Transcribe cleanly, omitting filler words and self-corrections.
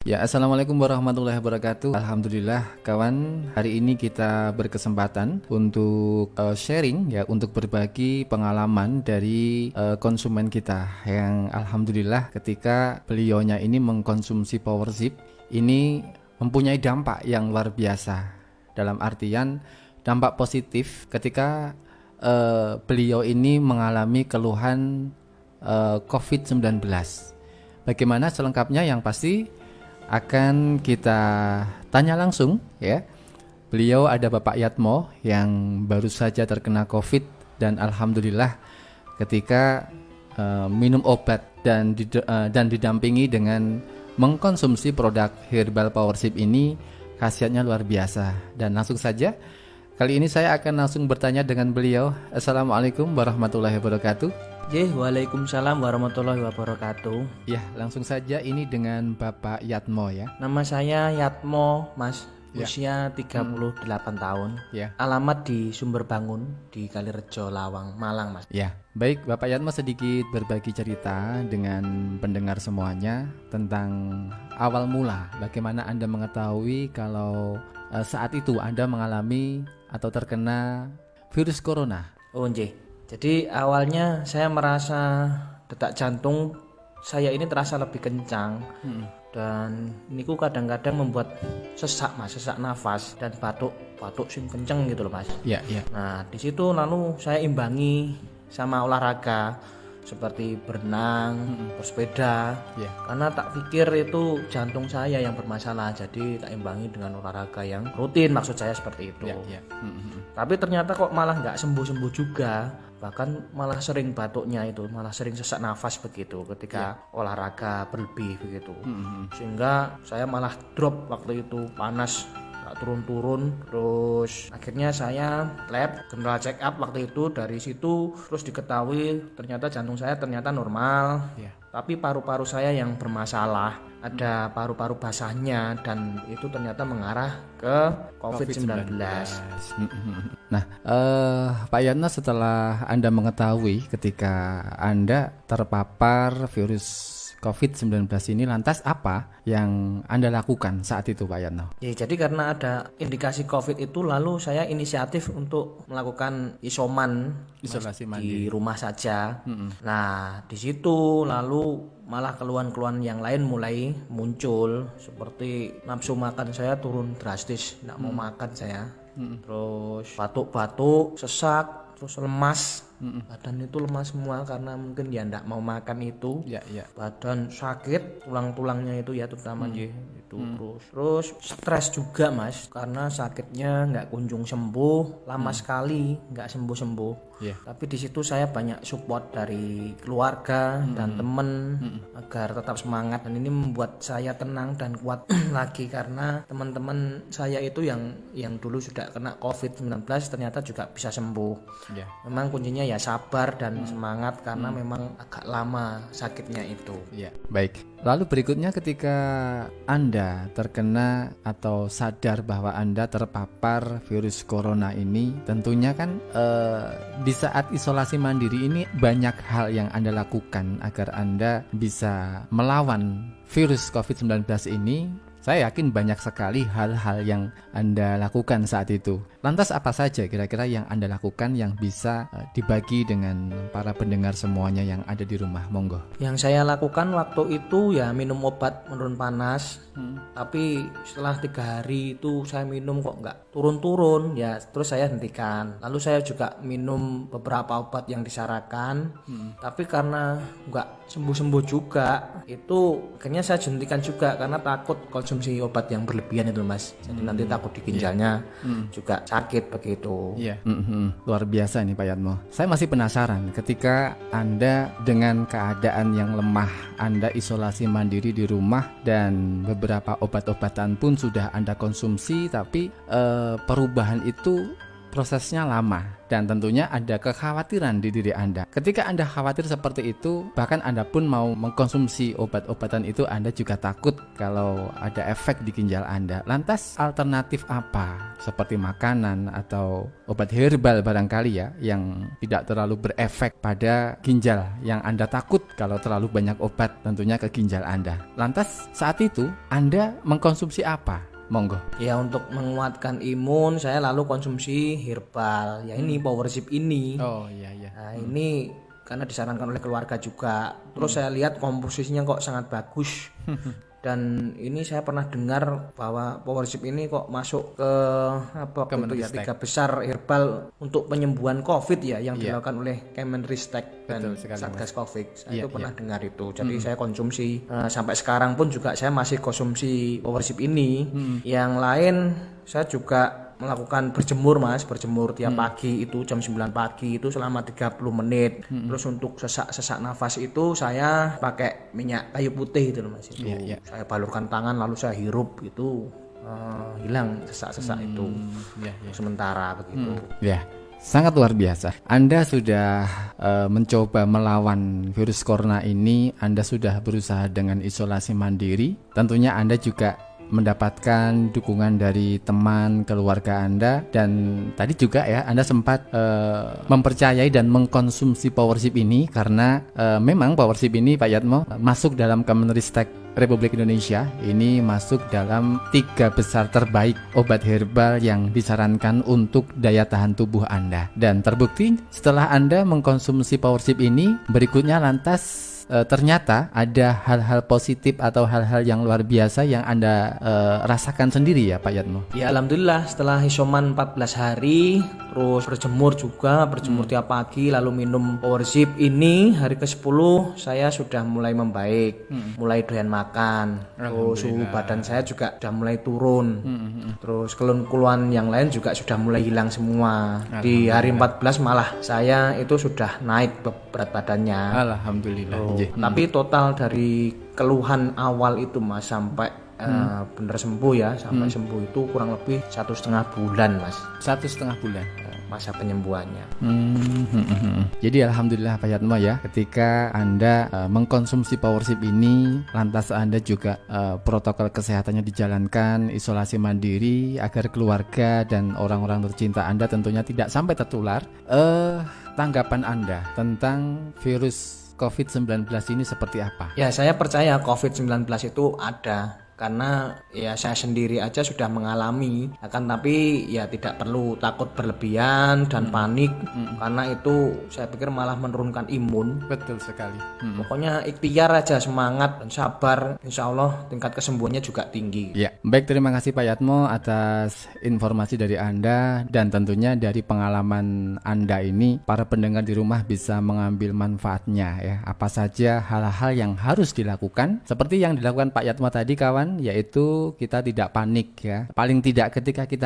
Ya, assalamualaikum warahmatullahi wabarakatuh. Alhamdulillah, kawan. Hari ini kita berkesempatan untuk sharing ya, untuk berbagi pengalaman dari konsumen kita yang alhamdulillah ketika beliaunya ini mengkonsumsi Powerzip ini mempunyai dampak yang luar biasa. Dalam artian dampak positif ketika beliau ini mengalami keluhan COVID-19. Bagaimana selengkapnya yang pasti akan kita tanya langsung ya. Beliau ada Bapak Yatmo yang baru saja terkena COVID dan alhamdulillah ketika minum obat dan didampingi dengan mengkonsumsi produk Herbal Powerzip ini khasiatnya luar biasa. Dan langsung saja kali ini saya akan langsung bertanya dengan beliau. Assalamualaikum warahmatullahi wabarakatuh. Waalaikumsalam warahmatullahi wabarakatuh. Ya, langsung saja ini dengan Bapak Yatmo ya. Nama saya Yatmo, Mas. Ya. Usia 38 tahun. Ya. Alamat di Sumberbangun di Kalirejo, Lawang, Malang, Mas. Ya, baik Bapak Yatmo sedikit berbagi cerita dengan pendengar semuanya tentang awal mula bagaimana Anda mengetahui kalau saat itu Anda mengalami atau terkena virus corona. Oh, nggih. Jadi awalnya saya merasa detak jantung saya ini terasa lebih kencang. Dan niku kadang-kadang membuat sesak, Mas, sesak nafas dan batuk sing kenceng gitu loh, Mas. Ya, ya. Nah, di situ lalu saya imbangi sama olahraga seperti berenang, bersepeda. Ya. Karena tak pikir itu jantung saya yang bermasalah, jadi tak imbangi dengan olahraga yang rutin, maksud saya seperti itu. Ya, ya. Tapi ternyata kok malah nggak sembuh-sembuh juga, bahkan malah sering batuknya itu, malah sering sesak nafas begitu ketika olahraga berlebih begitu. Sehingga saya malah drop waktu itu, panas gak turun-turun. Terus akhirnya saya lab general check up waktu itu. Dari situ terus diketahui ternyata jantung saya ternyata normal. Tapi paru-paru saya yang bermasalah, ada paru-paru basahnya, dan itu ternyata mengarah ke COVID-19. Nah, Pak Yatmo, setelah Anda mengetahui ketika Anda terpapar virus COVID-19 ini, lantas apa yang Anda lakukan saat itu, Pak Yatmo? Ya, jadi karena ada indikasi COVID itu, lalu saya inisiatif untuk melakukan Isolasi di mandiri rumah saja. Nah, di situ lalu malah keluhan-keluhan yang lain mulai muncul, seperti nafsu makan saya turun drastis, nggak mau makan saya. Terus batuk-batuk, sesak, terus lemas. Badan itu lemas semua karena mungkin ya ndak mau makan itu. Ya, ya. Badan sakit, tulang-tulangnya itu ya terutama itu. Terus stres juga, Mas, karena sakitnya nggak kunjung sembuh, lama sekali nggak sembuh-sembuh. Tapi di situ saya banyak support dari keluarga dan teman agar tetap semangat, dan ini membuat saya tenang dan kuat lagi karena teman-teman saya itu yang dulu sudah kena COVID-19 ternyata juga bisa sembuh. Memang kuncinya ya sabar dan semangat karena memang agak lama sakitnya itu. Ya, baik. Lalu berikutnya ketika Anda terkena atau sadar bahwa Anda terpapar virus corona ini, tentunya kan di saat isolasi mandiri ini banyak hal yang Anda lakukan agar Anda bisa melawan virus COVID-19 ini. Saya yakin banyak sekali hal-hal yang Anda lakukan saat itu. Lantas apa saja kira-kira yang Anda lakukan yang bisa dibagi dengan para pendengar semuanya yang ada di rumah? Monggo. Yang saya lakukan waktu itu ya minum obat menurun panas. Tapi setelah 3 hari itu saya minum kok nggak turun-turun, ya terus saya hentikan. Lalu saya juga minum beberapa obat yang disarankan. Tapi karena nggak sembuh-sembuh juga, itu akhirnya saya hentikan juga karena takut konsumsi obat yang berlebihan itu, Mas. Jadi nanti takut di ginjalnya juga sakit begitu. Iya. Luar biasa nih Pak Yatmo. Saya masih penasaran ketika Anda dengan keadaan yang lemah, Anda isolasi mandiri di rumah dan beberapa obat-obatan pun sudah Anda konsumsi, tapi perubahan itu prosesnya lama dan tentunya ada kekhawatiran di diri Anda. Ketika Anda khawatir seperti itu, bahkan Anda pun mau mengkonsumsi obat-obatan itu, Anda juga takut kalau ada efek di ginjal Anda. Lantas alternatif apa? Seperti makanan atau obat herbal barangkali ya, yang tidak terlalu berefek pada ginjal, yang Anda takut kalau terlalu banyak obat tentunya ke ginjal Anda. Lantas saat itu Anda mengkonsumsi apa? Monggo. Ya, untuk menguatkan imun saya lalu konsumsi herbal. Ya ini Powership ini. Oh iya iya. Nah, ini karena disarankan oleh keluarga juga. Terus saya lihat komposisinya kok sangat bagus. Dan ini saya pernah dengar bahwa Powership ini kok masuk ke apa itu ya, 3 besar herbal untuk penyembuhan COVID ya, yang dilakukan oleh Kemenristek dan Satgas COVID. Saya itu pernah dengar itu. Jadi saya konsumsi sampai sekarang pun juga saya masih konsumsi Powership ini. Yang lain saya juga melakukan berjemur tiap pagi itu jam 9 pagi itu selama 30 menit. Terus untuk sesak nafas itu saya pakai minyak kayu putih itu Mas. Itu saya balurkan tangan lalu saya hirup itu hilang sesak-sesak itu sementara begitu. Sangat luar biasa. Anda sudah mencoba melawan virus corona ini. Anda sudah berusaha dengan isolasi mandiri. Tentunya Anda juga mendapatkan dukungan dari teman, keluarga Anda, dan tadi juga ya Anda sempat mempercayai dan mengkonsumsi Powership ini karena memang Powership ini Pak Yatmo masuk dalam Kemenristek Republik Indonesia. Ini masuk dalam 3 besar terbaik obat herbal yang disarankan untuk daya tahan tubuh Anda. Dan terbukti setelah Anda mengkonsumsi Powership ini, berikutnya lantas ternyata ada hal-hal positif atau hal-hal yang luar biasa yang Anda rasakan sendiri ya Pak Yatmo? Ya alhamdulillah, setelah isoman 14 hari terus berjemur tiap pagi lalu minum Powership ini, hari ke-10 saya sudah mulai membaik, mulai doyan makan, terus suhu badan saya juga sudah mulai turun, terus keluhan yang lain juga sudah mulai hilang semua. Di hari 14 malah saya itu sudah naik berat badannya. Alhamdulillah. Tapi total dari keluhan awal itu Mas sampai bener sembuh ya, sampai sembuh itu kurang lebih 1,5 bulan Mas. 1,5 bulan masa penyembuhannya. Jadi alhamdulillah Pak Yatmo ya, ketika Anda mengkonsumsi Powership ini, lantas Anda juga protokol kesehatannya dijalankan, isolasi mandiri agar keluarga dan orang-orang tercinta Anda tentunya tidak sampai tertular. Tanggapan Anda tentang virus COVID-19 ini seperti apa? Ya, saya percaya COVID-19 itu ada. Karena ya saya sendiri aja sudah mengalami, akan tapi ya tidak perlu takut berlebihan dan panik, karena itu saya pikir malah menurunkan imun. Betul sekali. Pokoknya ikhtiar aja, semangat dan sabar, insya Allah tingkat kesembuhannya juga tinggi. Ya, baik, terima kasih Pak Yatmo atas informasi dari Anda, dan tentunya dari pengalaman Anda ini para pendengar di rumah bisa mengambil manfaatnya ya. Apa saja hal-hal yang harus dilakukan seperti yang dilakukan Pak Yatmo tadi kawan, yaitu kita tidak panik ya. Paling tidak ketika kita